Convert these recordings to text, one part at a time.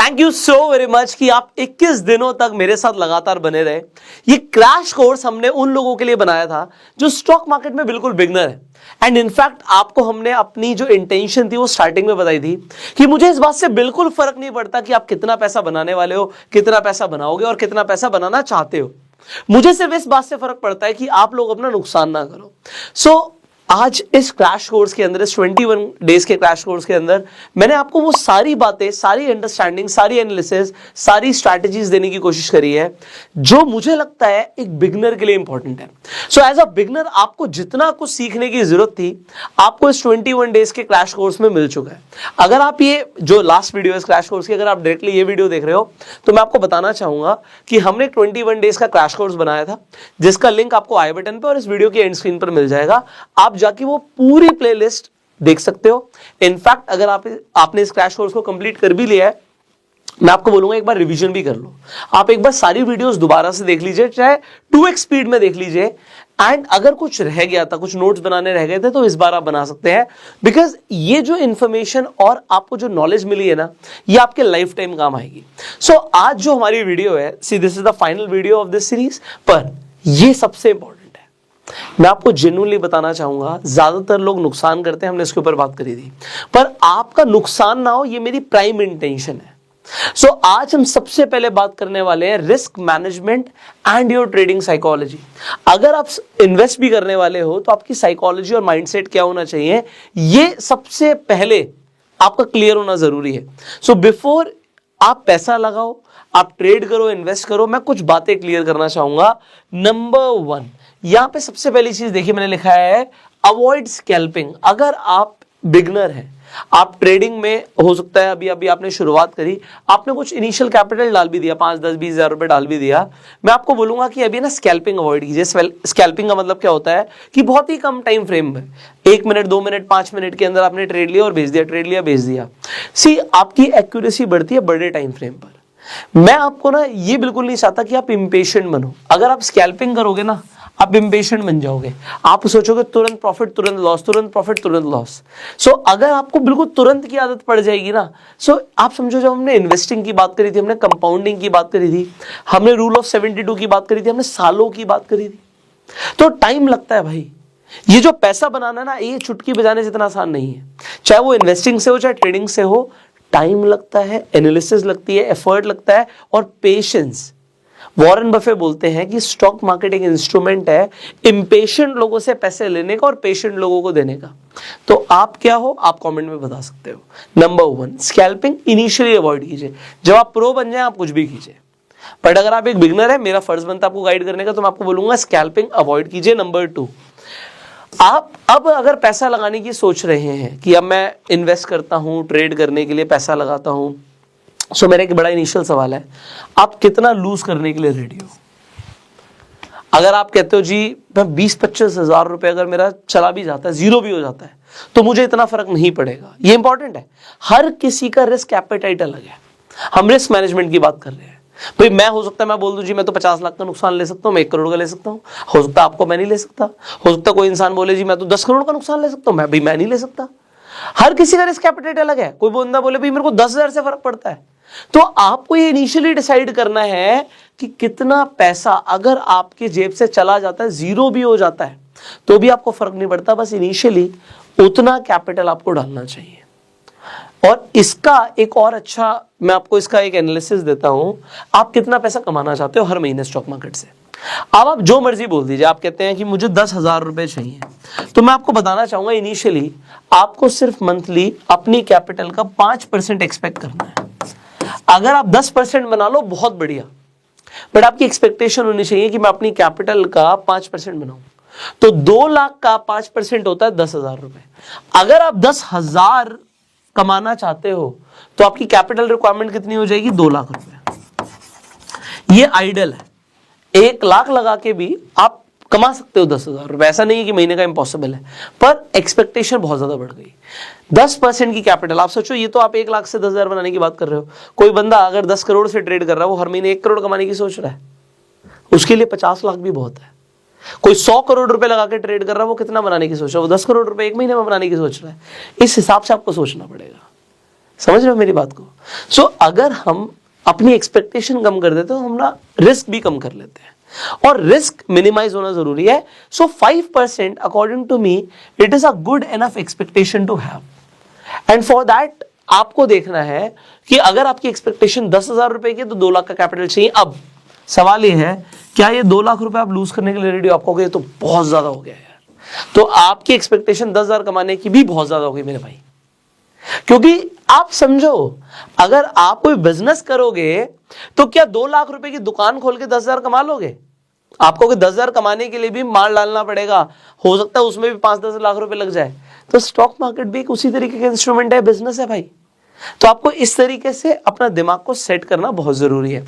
Thank you so very much कि आप 21 दिनों तक मेरे साथ लगातार बने रहे। ये क्रैश कोर्स हमने उन लोगों के लिए बनाया था जो स्टॉक मार्केट में बिल्कुल बिगनर है। एंड इनफैक्ट आपको हमने अपनी जो इंटेंशन थी वो स्टार्टिंग में बताई थी कि मुझे इस बात से बिल्कुल फर्क नहीं पड़ता कि आप कितना पैसा बनाने वाले हो, कितना पैसा बनाओगे और कितना पैसा बनाना चाहते हो। मुझे सिर्फ इस बात से फर्क पड़ता है कि आप लोग अपना नुकसान ना करो। आज इस क्रैश कोर्स के अंदर, इस 21 डेज के क्रैश कोर्स के अंदर मैंने आपको वो सारी बातें, सारी अंडरस्टैंडिंग, सारी एनालिसिस, सारी स्ट्रैटेजीज देने की कोशिश करी है जो मुझे लगता है एक बिगनर के लिए इंपॉर्टेंट है। सो एज अ बिगनर आपको जितना कुछ सीखने की जरूरत थी आपको इस 21 डेज के क्रैश कोर्स में मिल चुका है। अगर आप ये जो लास्ट वीडियो है इस क्रैश कोर्स की, अगर आप डायरेक्टली ये वीडियो देख रहे हो तो मैं आपको बताना चाहूंगा कि हमने 21 डेज का क्रैश कोर्स बनाया था जिसका लिंक आपको आई बटन पे और इस वीडियो की एंड स्क्रीन पर मिल जाएगा। आप जाके वो पूरी प्लेलिस्ट देख सकते हो। इनफैक्ट अगर आपने इस क्रैश कोर्स को कंप्लीट कर भी लिया है, मैं आपको बोलूंगा एक बार रिवीजन भी कर लो। आप एक बार सारी वीडियोस दोबारा से देख लीजिए, चाहे 2x स्पीड में देख लीजिए। एंड अगर कुछ रह गया था, कुछ नोट्स बनाने रह गए थे, तो इस बार आप बना सकते हैं। बिकॉज ये जो इंफॉर्मेशन और आपको जो नॉलेज मिली है ना, ये आपके लाइफ टाइम काम आएगी। सो आज जो हमारी वीडियो है, see this is the final video of this series, पर ये सबसे इंपॉर्टेंट, मैं आपको जेन्युइनली बताना चाहूंगा, ज्यादातर लोग नुकसान करते हैं, हमने इसके ऊपर बात करी थी, पर आपका नुकसान ना हो ये मेरी प्राइम इंटेंशन है। सो आज हम सबसे पहले बात करने वाले हैं risk management and your trading psychology. अगर आप इन्वेस्ट भी करने वाले हो तो आपकी साइकोलॉजी और माइंडसेट क्या होना चाहिए, ये सबसे पहले आपका क्लियर होना जरूरी है। सो बिफोर आप पैसा लगाओ, आप ट्रेड करो, इन्वेस्ट करो, मैं कुछ बातें क्लियर करना चाहूंगा। नंबर 1, यहां पे सबसे पहली चीज देखिए, मैंने लिखा है अवॉइड स्कैल्पिंग। अगर आप बिगनर हैं, आप ट्रेडिंग में हो सकता है अभी आपने शुरुआत करी, आपने कुछ इनिशियल कैपिटल डाल भी दिया, 5, 10, 20 हजार रुपए डाल भी दिया, मैं आपको बोलूंगा कि अभी ना स्कैल्पिंग अवॉइड कीजिए। स्कैल्पिंग का मतलब क्या होता है कि बहुत ही कम टाइम फ्रेम में 1 मिनट, 2 मिनट, 5 मिनट के अंदर आपने ट्रेड लिया और भेज दिया, ट्रेड लिया, भेज दिया। सी आपकी एक्यूरेसी बढ़ती है बड़े टाइम फ्रेम पर। मैं आपको ना ये बिल्कुल नहीं चाहता कि आप इंपेशेंट बनो। अगर आप स्कैल्पिंग करोगे ना, आप इंपेशेंट बन जाओगे। आप सोचोगे तुरंत प्रॉफिट, तुरंत लॉस, तुरंत प्रॉफिट, तुरंत लॉस। सो अगर आपको बिल्कुल तुरंत की आदत पड़ जाएगी ना, सो आप समझो, जब हमने इन्वेस्टिंग की बात करी थी, हमने कंपाउंडिंग की बात करी थी, हमने रूल ऑफ 72 की बात करी थी, हमने सालों की बात करी थी, तो टाइम लगता है भाई। ये जो पैसा बनाना ना, ये चुटकी बजाने से इतना आसान नहीं है। चाहे वो इन्वेस्टिंग से हो, चाहे ट्रेडिंग से हो, टाइम लगता है, एनालिसिस लगती है, एफर्ट लगता है और पेशेंस। वॉरेन बफे बोलते हैं कि स्टॉक मार्केट एक इंस्ट्रूमेंट है इम्पेशेंट लोगों से पैसे लेने का और पेशेंट लोगों को देने का। तो आप क्या हो, आप कमेंट में बता सकते हो। नंबर 1, स्कैल्पिंग इनिशियली अवॉइड कीजिए। जब आप प्रो बन जाए आप कुछ भी कीजिए, बट अगर आप एक बिगनर है, मेरा फर्ज बनता है आपको गाइड करने का, तो मैं आपको बोलूंगा स्कैल्पिंग अवॉइड कीजिए। नंबर 2, आप अब अगर पैसा लगाने की सोच रहे हैं कि अब मैं इन्वेस्ट करता हूं, ट्रेड करने के लिए पैसा लगाता हूं, सो मेरा एक बड़ा इनिशियल सवाल है, आप कितना लूज करने के लिए रेडी हो? अगर आप कहते हो जी मैं 20-25 हजार रुपए अगर मेरा चला भी जाता है, जीरो भी हो जाता है, तो मुझे इतना फर्क नहीं पड़ेगा, ये इंपॉर्टेंट है। हर किसी का रिस्क एपेटाइट अलग है। हम रिस्क मैनेजमेंट की बात कर रहे हैं भाई। मैं हो सकता है मैं बोल दूं जी मैं तो 50 लाख का नुकसान ले सकता हूं, मैं 1 करोड़ का ले सकता हूं। हो सकता है आपको मैं नहीं ले सकता। हो सकता है कोई इंसान बोले जी मैं तो 10 करोड़ का नुकसान ले सकता हूं, मैं नहीं ले सकता। हर किसी का रिस्क एपेटाइट अलग है। कोई बंदा बोले भाई मेरे को 10,000 से फर्क पड़ता है, तो आपको ये इनिशियली डिसाइड करना है कि कितना पैसा अगर आपके जेब से चला जाता है, जीरो भी हो जाता है, तो भी आपको फर्क नहीं पड़ता। बस इनिशियली उतना कैपिटल आपको डालना चाहिए। और इसका एक और अच्छा, मैं आपको इसका एक एनालिसिस देता हूं। आप कितना पैसा कमाना चाहते हो हर महीने स्टॉक मार्केट से? अब आप जो मर्जी बोल दीजिए, आप कहते हैं कि मुझे 10,000 रुपए चाहिए, तो मैं आपको बताना चाहूंगा इनिशियली आपको सिर्फ मंथली अपनी कैपिटल का 5% एक्सपेक्ट करना है। अगर आप 10% बना लो बहुत बढ़िया, बट आपकी एक्सपेक्टेशन होनी चाहिए कि मैं अपनी कैपिटल का 5% बनाऊं। तो 2 लाख का 5% होता है 10,000 रुपए। अगर आप 10,000 कमाना चाहते हो तो आपकी कैपिटल रिक्वायरमेंट कितनी हो जाएगी? 2 लाख रुपए। ये आइडियल है। 1 लाख लगा के भी आप कमा सकते हो 10,000 रुपए। ऐसा नहीं है कि महीने का इंपॉसिबल है, पर एक्सपेक्टेशन बहुत ज्यादा बढ़ गई। 10% की कैपिटल, आप सोचो, ये तो आप 1 लाख से 10,000 बनाने की बात कर रहे हो। कोई बंदा अगर 10 करोड़ से ट्रेड कर रहा है, वो हर महीने 1 करोड़ कमाने की सोच रहा है, उसके लिए 50 लाख भी बहुत है। कोई 100 करोड़ रुपए लगा के ट्रेड कर रहा है, वो कितना बनाने की सोच रहा है? वो 10 करोड़ रुपए 1 महीने में बनाने की सोच रहा है। इस हिसाब से आपको सोचना पड़ेगा। समझ रहे हो मेरी बात को? सो अगर हम अपनी एक्सपेक्टेशन कम कर देते तो हम ना रिस्क भी कम कर लेते हैं, और रिस्क मिनिमाइज होना जरूरी है. So 5% according to me it is a good enough expectation to have. And for that आपको देखना है कि अगर आपकी एक्सपेक्टेशन 10,000 रुपए की है तो 2 लाख का कैपिटल चाहिए. अब सवाल ये है, क्या ये 2 लाख रुपए आप लूज करने के लिए रेडी हो? आपको ये तो बहुत ज्यादा हो गया यार. तो आपकी एक्सपेक्टेशन 10,000 कमाने की भी बहुत ज्यादा हो गई मेरे भाई. क्योंकि आप समझो, अगर आप कोई बिजनेस करोगे तो क्या 2 लाख रुपए की दुकान खोल के 10,000 कमा लोगे? आपको 10,000 कमाने के लिए भी माल डालना पड़ेगा, हो सकता है उसमें भी 5-10 लाख रुपए लग जाए. तो स्टॉक मार्केट भी एक उसी तरीके का इंस्ट्रूमेंट है, बिजनेस है भाई. तो आपको इस तरीके से अपना दिमाग को सेट करना बहुत जरूरी है.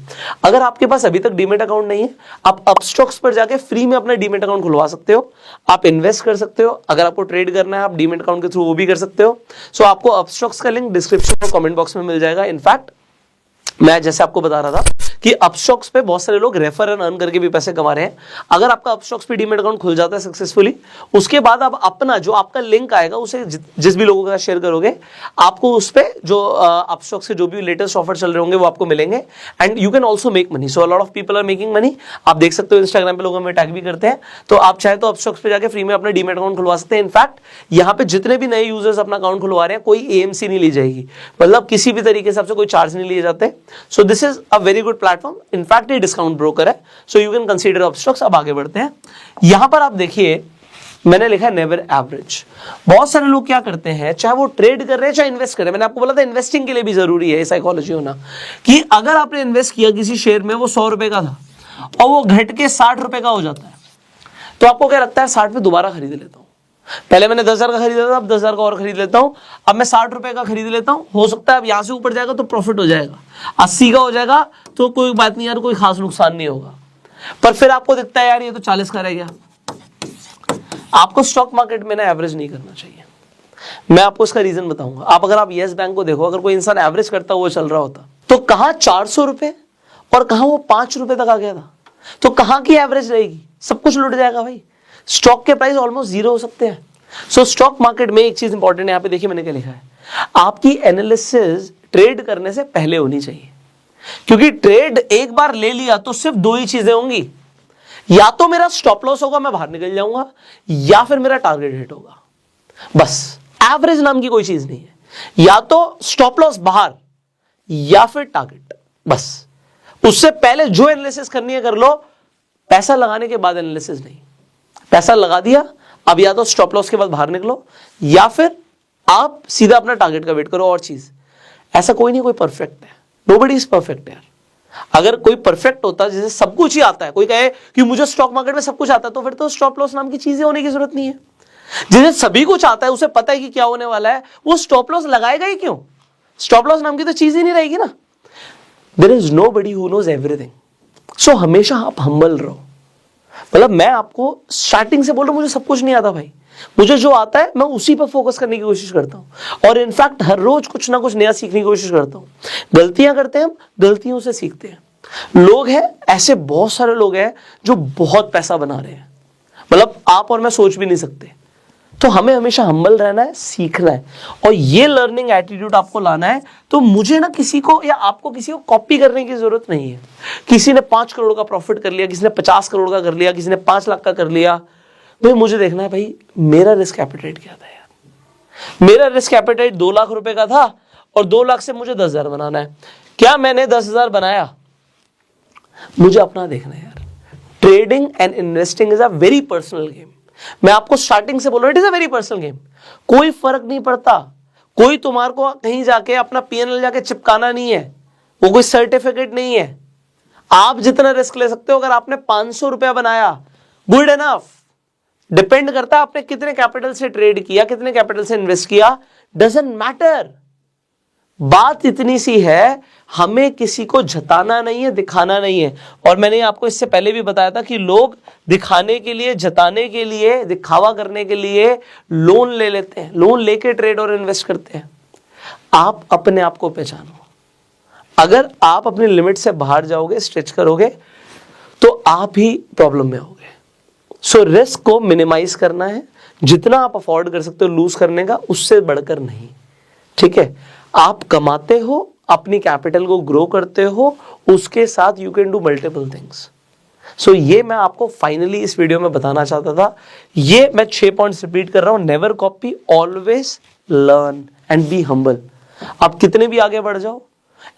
अगर आपके पास अभी तक डीमेट अकाउंट नहीं है, आप अपस्टॉक्स पर जाके फ्री में अपना डीमेट अकाउंट खुलवा सकते हो. आप इन्वेस्ट कर सकते हो. अगर आपको ट्रेड करना है आप डीमेट अकाउंट के थ्रू वो भी कर सकते हो. सो आपको अपस्टॉक्स का लिंक डिस्क्रिप्शन और कमेंट बॉक्स में मिल जाएगा. इनफैक्ट मैं जैसे आपको बता रहा था कि अपस्टॉक्स पे बहुत सारे लोग रेफर एंड अर्न करके भी पैसे कमा रहे हैं. अगर आपका अपस्टॉक्स पे डीमेट अकाउंट खुल जाता है सक्सेसफुली, उसके बाद आप अपना जो आपका लिंक आएगा उसे जिस भी लोगों के साथ शेयर करोगे, आपको उस पे जो अपस्टॉक्स के जो भी लेटेस्ट ऑफर चल रहे होंगे वो आपको मिलेंगे. And you can also make money. So a lot of people are making money. आप देख सकते हो इंस्टाग्राम पे लोग हमें टैग भी करते हैं. तो आप चाहे तो अपस्टॉक्स पे जाके फ्री में अपना डीमेट अकाउंट खुलवा सकते हैं. इनफैक्ट यहाँ पे जितने भी नए यूजर्स अपना अकाउंट खुलवा रहे हैं, कोई एएमसी नहीं ली जाएगी, मतलब किसी भी तरीके से आपसे कोई चार्ज नहीं लिए जाते. So this is a very good platform. In fact ये डिस्काउंट ब्रोकर है. So you can consider Upstox. अब आगे बढ़ते हैं. यहां पर आप देखिए मैंने लिखा है नेवर एवरेज. बहुत सारे लोग क्या करते हैं, चाहे वो ट्रेड कर रहे हैं चाहे इन्वेस्ट कर रहे हैं, मैंने आपको बोला था इन्वेस्टिंग के लिए भी जरूरी है साइकोलॉजी होना, कि अगर आपने इन्वेस्ट किया किसी शेयर में, वो 100 रुपए का था और वो घट के 60 रुपए का हो जाता है, तो आपको क्या लगता है 60 पे दोबारा खरीद लेता हूं. पहले मैंने 10,000 का खरीदा था, अब 10,000 का और खरीद लेता हूं. अब मैं 60 रुपए का खरीद लेता हूं. हो सकता है अब यहां से ऊपर जाएगा तो प्रॉफिट हो जाएगा, 80 का हो जाएगा तो कोई बात नहीं यार, कोई खास नुकसान नहीं होगा. पर फिर आपको दिखता है यार ये तो 40 का रह गया. आपको स्टॉक मार्केट में ना एवरेज नहीं करना चाहिए. मैं आपको इसका रीजन बताऊंगा. आप येस बैंक को देखो, अगर कोई इंसान एवरेज करता हुआ चल रहा होता तो कहां 400 रुपए और कहां वो 5 रुपए तक आ गया था, तो कहां की एवरेज रहेगी? सब कुछ लुट जाएगा भाई. स्टॉक के प्राइस ऑलमोस्ट जीरो हो सकते हैं. सो स्टॉक मार्केट में एक चीज इंपॉर्टेंट है, यहां पे देखिए मैंने क्या लिखा है, आपकी एनालिसिस ट्रेड करने से पहले होनी चाहिए. क्योंकि ट्रेड एक बार ले लिया तो सिर्फ 2 ही चीजें होंगी, या तो मेरा स्टॉप लॉस होगा मैं बाहर निकल जाऊंगा, या फिर मेरा टारगेट हिट होगा. बस एवरेज नाम की कोई चीज नहीं है. या तो स्टॉप लॉस बाहर या फिर टारगेट, बस. उससे पहले जो एनालिसिस करनी है कर लो, पैसा लगाने के बाद एनालिसिस नहीं. पैसा लगा दिया, अब या तो स्टॉप लॉस के बाद बाहर निकलो या फिर आप सीधा अपना टारगेट का वेट करो. और चीज ऐसा कोई नहीं कोई परफेक्ट है, नोबडी इज परफेक्ट यार. अगर कोई परफेक्ट होता जैसे सब कुछ ही आता है, कोई कहे कि मुझे स्टॉक मार्केट में सब कुछ आता है, तो फिर तो स्टॉप लॉस नाम की चीजें होने की जरूरत नहीं है. जिसे सभी कुछ आता है, उसे पता है कि क्या होने वाला है, वो स्टॉप लॉस लगाएगा ही क्यों? स्टॉप लॉस नाम की तो चीज ही नहीं रहेगी ना. There is nobody who knows everything. So हमेशा आप हम्बल रहो. मतलब मैं आपको स्टार्टिंग से बोल रहा हूं, मुझे सब कुछ नहीं आता भाई. मुझे जो आता है मैं उसी पर फोकस करने की कोशिश करता हूं, और इनफैक्ट हर रोज कुछ ना कुछ नया सीखने की कोशिश करता हूं. गलतियां करते हैं हम, गलतियों से सीखते हैं. लोग हैं ऐसे, बहुत सारे लोग हैं जो बहुत पैसा बना रहे हैं, मतलब आप और मैं सोच भी नहीं सकते. तो हमें हमेशा हम्बल रहना है, सीखना है, और ये लर्निंग एटीट्यूड आपको लाना है. तो मुझे ना किसी को या आपको किसी को कॉपी करने की जरूरत नहीं है. किसी ने 5 करोड़ का प्रॉफिट कर लिया, किसी ने 50 करोड़ का कर लिया, किसी ने 5 लाख का कर लिया. भाई मुझे देखना है भाई मेरा रिस्क एपेटाइट क्या था यार. मेरा रिस्क एपेटाइट 2 लाख रुपए का था और 2 लाख से मुझे 10,000 बनाना है. क्या मैंने 10,000 बनाया? मुझे अपना देखना है यार. Trading and investing is a very personal game. मैं आपको स्टार्टिंग से बोल रहा हूं, it is a very personal game. कोई फर्क नहीं पड़ता, कोई तुम्हारे को कहीं जाके अपना पीएनएल जाके चिपकाना नहीं है, वो कोई सर्टिफिकेट नहीं है. आप जितना रिस्क ले सकते हो. अगर आपने 500 रुपया बनाया, गुड एनफ. डिपेंड करता है आपने कितने कैपिटल से ट्रेड किया, कितने कैपिटल से इन्वेस्ट किया, डजंट मैटर. बात इतनी सी है, हमें किसी को जताना नहीं है, दिखाना नहीं है. और मैंने आपको इससे पहले भी बताया था कि लोग दिखाने के लिए, जताने के लिए, दिखावा करने के लिए लोन ले लेते हैं, लोन लेके ट्रेड और इन्वेस्ट करते हैं. आप अपने आप को पहचानो. अगर आप अपनी लिमिट से बाहर जाओगे, स्ट्रेच करोगे, तो आप ही प्रॉब्लम में होगे. सो रिस्क को मिनिमाइज करना है, जितना आप अफोर्ड कर सकते हो लूज करने का, उससे बढ़कर नहीं. ठीक है. आप कमाते हो, अपनी कैपिटल को ग्रो करते हो, उसके साथ you can do multiple things. So ये मैं आपको फाइनली इस वीडियो में बताना चाहता था। ये मैं 6 पॉइंट्स रिपीट कर रहा हूं। Never copy, always learn and be humble. आप कितने भी आगे बढ़ जाओ,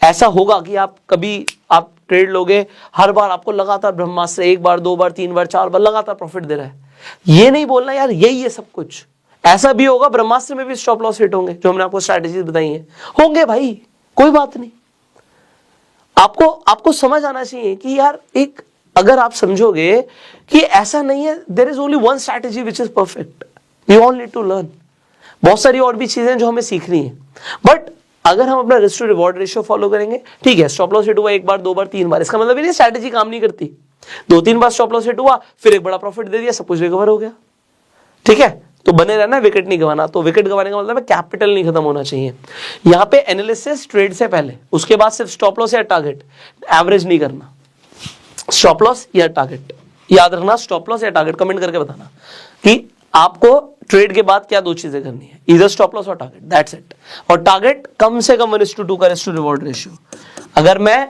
ऐसा होगा कि आप कभी आप ट्रेड लोगे, हर बार आपको लगातार ब्रह्मास्त्र 1 बार 2 बार 3 बार 4 बार लगातार प्रॉफिट दे रहा है। ये नहीं बोलना यार यही है सब कुछ। ऐसा भी होगा ब्रह्मास्त्र में भी स्टॉप लॉस हिट होंगे, जो हमने आपको स्ट्रैटेजीज बताई हैं, होंगे भाई, कोई बात नहीं। आपको समझ आना चाहिए कि यार एक, अगर आप समझोगे कि ऐसा नहीं है, there is only one strategy which is perfect, we all need to learn. बहुत सारी और भी चीजें जो हमें सीखनी है, बट अगर हम अपना risk to reward ratio follow करेंगे, ठीक है, स्टॉप लॉस हिट हुआ 1 बार 2 बार 3 बार, इसका मतलब ये नहीं स्ट्रैटेजी काम नहीं करती। 2-3 बार स्टॉप लॉस हिट हुआ, फिर एक बड़ा प्रॉफिट दे दिया, सब कुछ रिकवर हो गया, ठीक है। तो बने रहना, विकेट नहीं गंवाना। तो विकेट गंवाने का मतलब है कैपिटल नहीं खत्म होना चाहिए। यहां पे एनालिसिस ट्रेड से पहले, उसके बाद सिर्फ स्टॉप लॉस या टारगेट, एवरेज नहीं करना। स्टॉप लॉस या टारगेट याद रखना, स्टॉप लॉस या टारगेट, कमेंट करके बताना कि आपको ट्रेड के बाद क्या 2 चीजें करनी है, इधर स्टॉप लॉस और टारगेट, दैट्स इट। और टारगेट कम से कम 1:2 का रिस्क टू रिवॉर्ड रेशियो। अगर मैं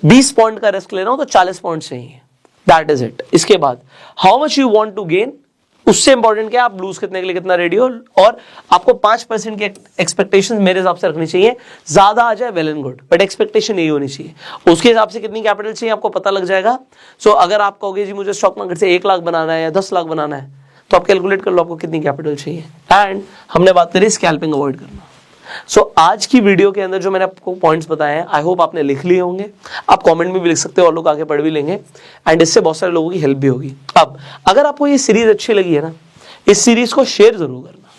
20 पॉइंट का रिस्क ले रहा हूं तो 40 पॉइंट चाहिए, दैट इज इट। इसके बाद how much you want to gain, उससे इंपॉर्टेंट क्या है, आप लूज करने के लिए कितना रेडी हो। और आपको 5% की एक्सपेक्टेशन मेरे हिसाब से रखनी चाहिए। ज्यादा आ जाए well and good, but expectation यही होनी चाहिए। उसके हिसाब से कितनी कैपिटल चाहिए आपको पता लग जाएगा। सो अगर आप कहोगे जी मुझे स्टॉक मार्केट से 1 लाख बनाना है या 10 लाख बनाना है, तो आप कैलकुलेट कर लो आपको कितनी कैपिटल चाहिए। एंड हमने बात करी स्कैल्पिंग अवॉइड करना। सो आज की वीडियो के अंदर जो मैंने आपको पॉइंट्स बताए हैं, आई होप आपने लिख लिए होंगे। आप कमेंट में भी लिख सकते हो और लोग आगे पढ़ भी लेंगे, एंड इससे बहुत सारे लोगों की हेल्प भी होगी। अब अगर आपको ये सीरीज अच्छी लगी है ना, इस सीरीज को शेयर जरूर करना,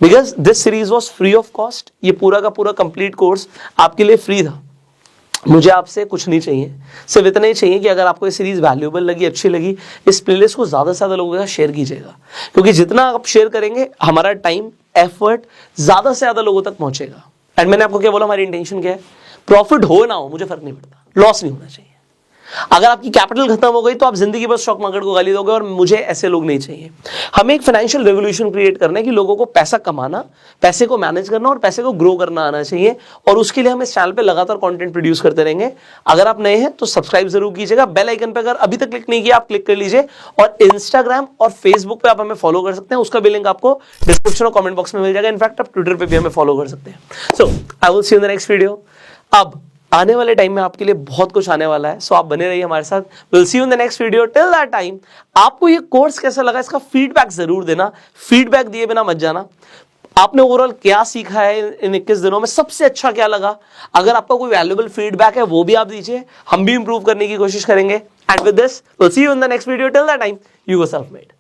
because this series was free of cost. ये पूरा का पूरा कंप्लीट कोर्स आपके लिए फ्री था। मुझे आपसे कुछ नहीं चाहिए, सिर्फ इतना ही चाहिए कि अगर आपको ये सीरीज वैल्यूएबल लगी, अच्छी लगी, इस प्लेलिस्ट को ज्यादा से ज्यादा लोगों के साथ शेयर कीजिएगा, क्योंकि जितना आप शेयर करेंगे हमारा टाइम एफर्ट ज्यादा से ज्यादा लोगों तक पहुंचेगा। एंड मैंने आपको क्या बोला, हमारी इंटेंशन क्या है, प्रॉफिट हो ना हो मुझे फर्क नहीं पड़ता, लॉस नहीं होना चाहिए। अगर आपकी कैपिटल खत्म हो गई तो आप जिंदगी भर स्टॉक मार्केट को गाली दोगे, और मुझे ऐसे लोग नहीं चाहिए। हमें एक फाइनेंशियल रेवोल्यूशन क्रिएट करना है कि लोगों को पैसा कमाना, पैसे को मैनेज करना और पैसे को ग्रो करना आना चाहिए। और उसके लिए हम इस चैनल पे लगातार कंटेंट प्रोड्यूस करते रहेंगे। अगर आप नए हैं तो सब्सक्राइब जरूर कीजिएगा। बेल आइकन पे अगर अभी तक क्लिक नहीं किया आप क्लिक कर लीजिए, और इंस्टाग्राम और फेसबुक पे आप हमें फॉलो कर सकते हैं, उसका भी लिंक आपको डिस्क्रिप्शन और कमेंट बॉक्स में मिल जाएगा। इनफैक्ट आप ट्विटर पे भी हमें फॉलो कर सकते हैं। So I will see you in the next video. अब आने वाले टाइम में आपके लिए बहुत कुछ आने वाला है, सो आप बने रहिए हमारे साथ। Will see you in the next video. Till that time आपको ये कोर्स कैसा लगा, इसका फीडबैक जरूर देना। फीडबैक दिए बिना मत जाना। आपने ओवरऑल क्या सीखा है इन 21 दिनों में, सबसे अच्छा क्या लगा। अगर आपका कोई वैल्यूएबल फीडबैक है वो भी आप दीजिए, हम भी इंप्रूव करने की कोशिश करेंगे। And with this will see you in the next video. Till that time you go self made.